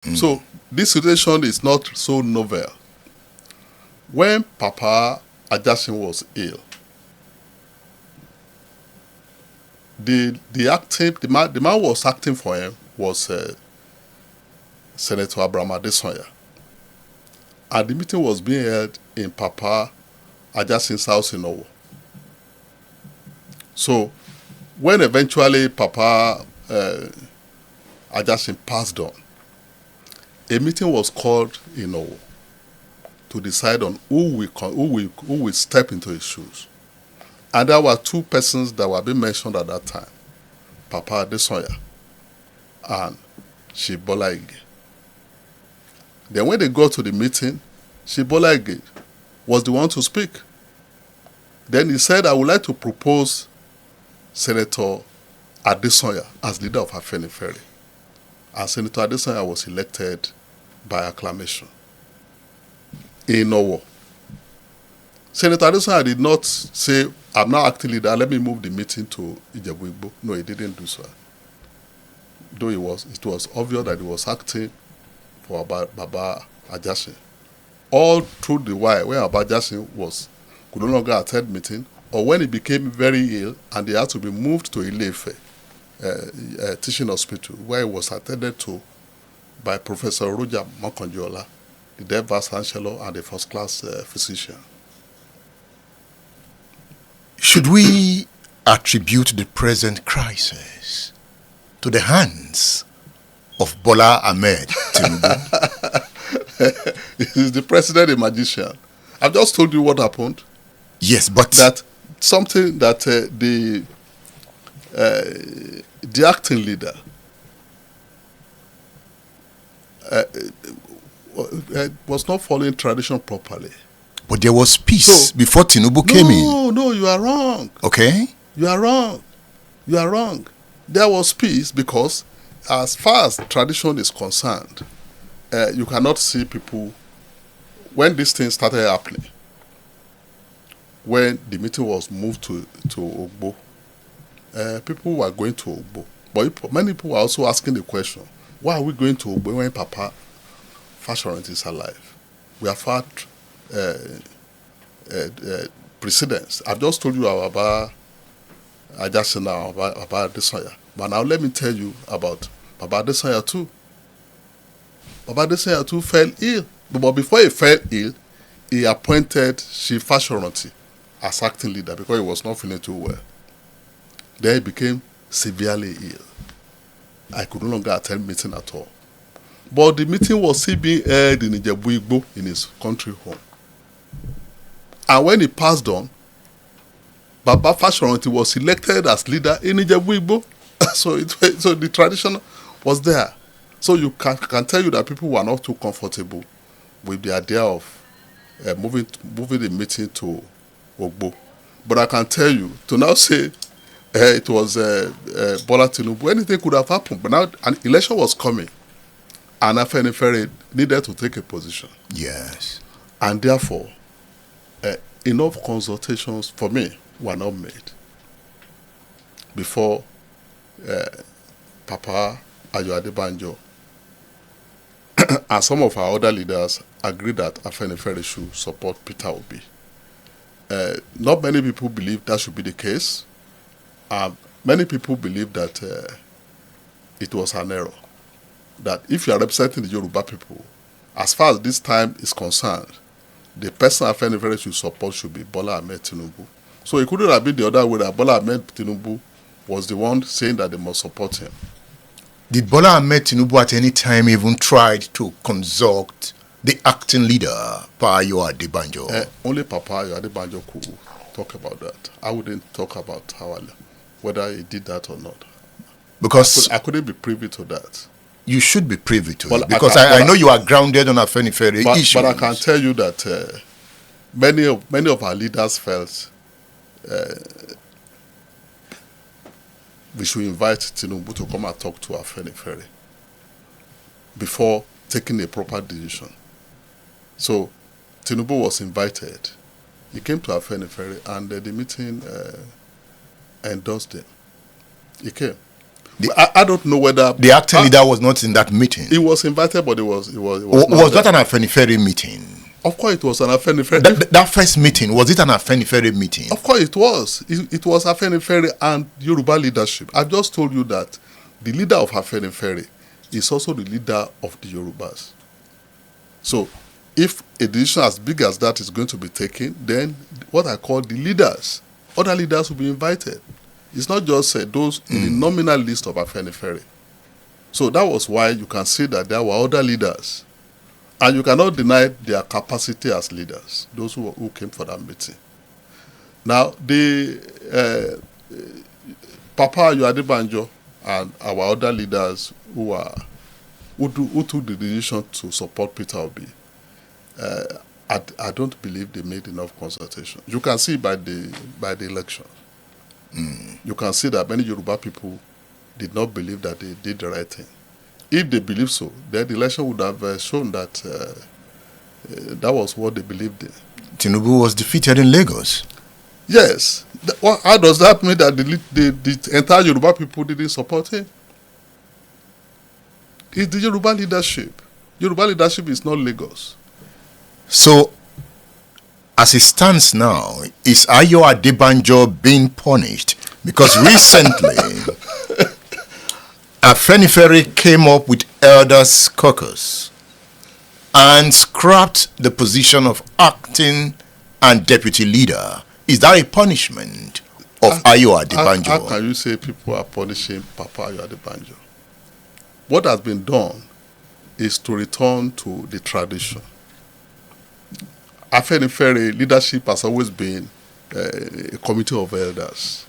So this situation is not so novel. When Papa Adesanya was ill, the man who was acting for him was Senator Abraham Adesanya, and the meeting was being held in Papa Adesanya's house in Owo. So when eventually Papa Adesanya passed on, a meeting was called in Owo to decide on who will step into his shoes. And there were two persons that were being mentioned at that time, Papa Adesanya and Shibola Ige. Then when they got to the meeting, Shibola Ige was the one to speak. Then he said, I would like to propose Senator Adesanya as leader of Afenifere. And Senator Adesanya was elected by acclamation in Owo. Senator Adesanya did not say, I'm now acting leader, let me move the meeting to Ijebu-Igbo. No, he didn't do so. Though it was obvious that he was acting for Baba Adesanya. All through the while, when Baba Adesanya could no longer attend meeting, or when he became very ill and he had to be moved to Ile-Ife teaching hospital, where he was attended to by Professor Roger Mokonjola, the then Vice Chancellor and a first-class physician. Should we attribute the present crisis to the hands of Bola Ahmed Tinubu? He's the president, a magician. I've just told you what happened. Yes, but that something that the acting leader was not following tradition properly. But there was peace before Tinubu came in. No, you are wrong. Okay? You are wrong. You are wrong. There was peace because as far as tradition is concerned, you cannot see people, when this thing started happening, when the meeting was moved to Ogbo, people were going to Ogbo. But many people were also asking the question, why are we going to Ogbo when Papa Fasoranti is alive? We have had precedents. I've just told you about Adesanya, about Adesanya. But now let me tell you about Baba Adesanya too. Baba Adesanya too fell ill. But before he fell ill, he appointed Chief Fasoranti as acting leader because he was not feeling too well. Then he became severely ill. I could no longer attend meeting at all. But the meeting was still being held in Ijebu-Igbo in his country home. And when he passed on, Baba Fasoranti was elected as leader in Ijebu-Igbo. so the tradition was there. So you can tell you that people were not too comfortable with the idea of moving the meeting to Ogbo. But I can tell you, to now say it was Bola Tinubu, anything could have happened. But now an election was coming, and Afenifere needed to take a position. Yes. And therefore, enough consultations for me were not made before Papa Ayo Adebanjo and some of our other leaders agreed that Afenifere should support Peter Obi. Not many people believe that should be the case. Many people believe that it was an error. That if you are representing the Yoruba people, as far as this time is concerned, the person Afenifere should support should be Bola Ahmed Tinubu. So it couldn't have been the other way, that Bola Ahmed Tinubu was the one saying that they must support him. Did Bola Ahmed Tinubu at any time even tried to consult the acting leader, Pa Ayo Adebanjo? Only Papa Ayo Adebanjo could talk about that. I wouldn't talk about whether he did that or not. Because I couldn't be privy to that. You should be privy to it, because I know you are grounded on Afenifere issues. But I can tell you that many of our leaders felt we should invite Tinubu to come and talk to Afenifere before taking a proper decision. So Tinubu was invited. He came to Afenifere and the meeting endorsed him. He came. I don't know whether The acting leader was not in that meeting. he was invited, but it was Was that an Afenifere meeting? Of course, it was an Afenifere. That first meeting, was it an Afenifere meeting? Of course, it was. It was Afenifere and Yoruba leadership. I've just told you that the leader of Afenifere is also the leader of the Yorubas. So, if a decision as big as that is going to be taken, then what I call the leaders, other leaders will be invited. It's not just those in the nominal list of Afenifere. So that was why you can see that there were other leaders. And you cannot deny their capacity as leaders, those who came for that meeting. Now, Pa Ayo Adebanjo and our other leaders who took the decision to support Peter Obi, I don't believe they made enough consultation. You can see by the election. You can see that many Yoruba people did not believe that they did the right thing. If they believe so, then the election would have shown that that was what they believed in. Tinubu was defeated in Lagos. Yes. How does that mean that the entire Yoruba people didn't support him? It's the Yoruba leadership. Yoruba leadership is not Lagos. So, as it stands now, is Ayo Adebanjo being punished? Because recently, Afenifere came up with Elders Caucus and scrapped the position of acting and deputy leader. Is that a punishment of Ayo Adebanjo? How can you say people are punishing Pa Ayo Adebanjo? What has been done is to return to the tradition. Afenifere leadership has always been a committee of elders.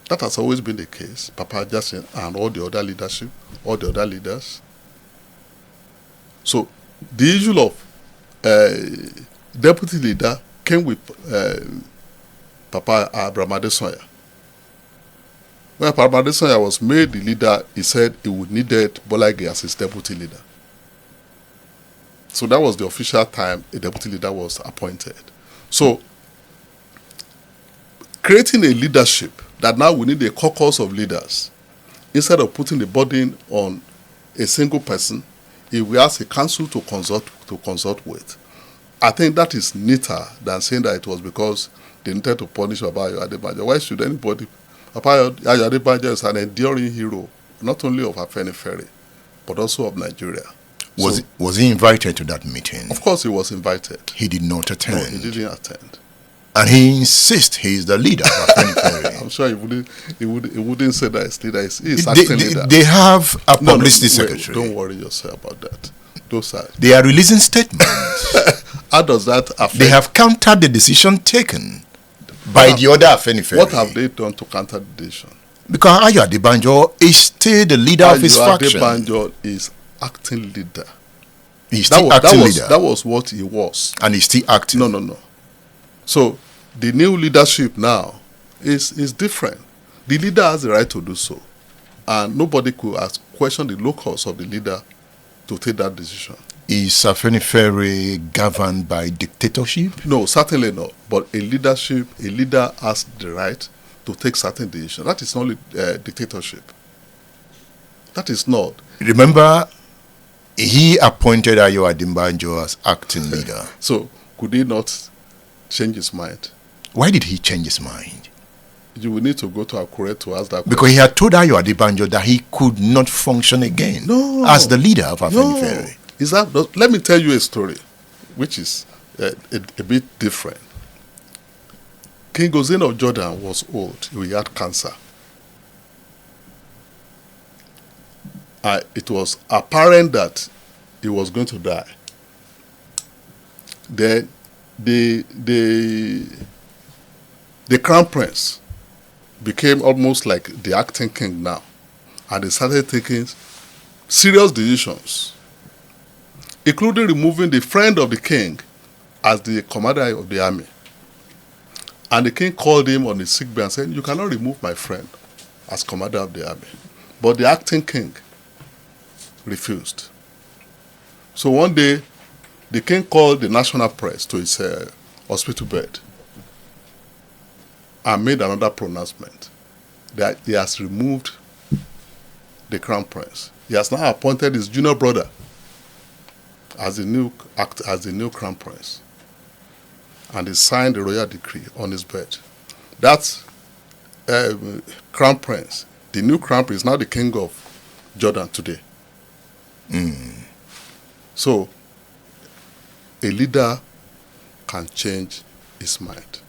That has always been the case. Papa Jackson and all the other leadership, all the other leaders. So the issue of deputy leader came with Papa Abraham Adesanya. When Papa Adesanya was made the leader, he said he would needed Bola Ige as his deputy leader. So that was the official time a deputy leader was appointed. So creating a leadership that now we need a caucus of leaders, instead of putting the burden on a single person, if we ask a council to consult with, I think that is neater than saying that it was because they needed to punish Papa Ayo Adebanjo. Why should anybody? Papa Ayo Adebanjo is an enduring hero, not only of Afenifere, but also of Nigeria. Was he invited to that meeting? Of course he was invited. He did not attend. No, he didn't attend. And he insists he is the leader of Afenifere. I'm sure he wouldn't say that he's leader. He's acting leader. They have a publicity secretary. Don't worry yourself about that. They are releasing statements. How does that affect? They have countered the decision taken by the other Afenifere. What have they done to counter the decision? Because Ayo Adebanjo is still the leader of his faction. Ayo Adebanjo is acting leader. He's still acting leader. That was what he was. And he's still acting. No. So the new leadership now is different. The leader has the right to do so. And nobody could question the locus of the leader to take that decision. Is Afenifere governed by dictatorship? No, certainly not. But a leader has the right to take certain decisions. That is not dictatorship. That is not. Remember, he appointed Ayo Adebanjo as acting leader. So, could he not change his mind? Why did he change his mind? You will need to go to Akure to ask that question. Because he had told Ayo Adebanjo that he could not function again as the leader of Afenifere. Let me tell you a story, which is a bit different. King Hussein of Jordan was old. He had cancer. It was apparent that he was going to die. Then the crown prince became almost like the acting king now, and they started taking serious decisions, including removing the friend of the king as the commander of the army. And the king called him on his sick bed and said, "You cannot remove my friend as commander of the army." But the acting king refused. So one day, the king called the national press to his hospital bed and made another pronouncement that he has removed the crown prince. He has now appointed his junior brother as the new crown prince, and he signed the royal decree on his bed. That crown prince, the new crown prince, is now the king of Jordan today. So, a leader can change his mind.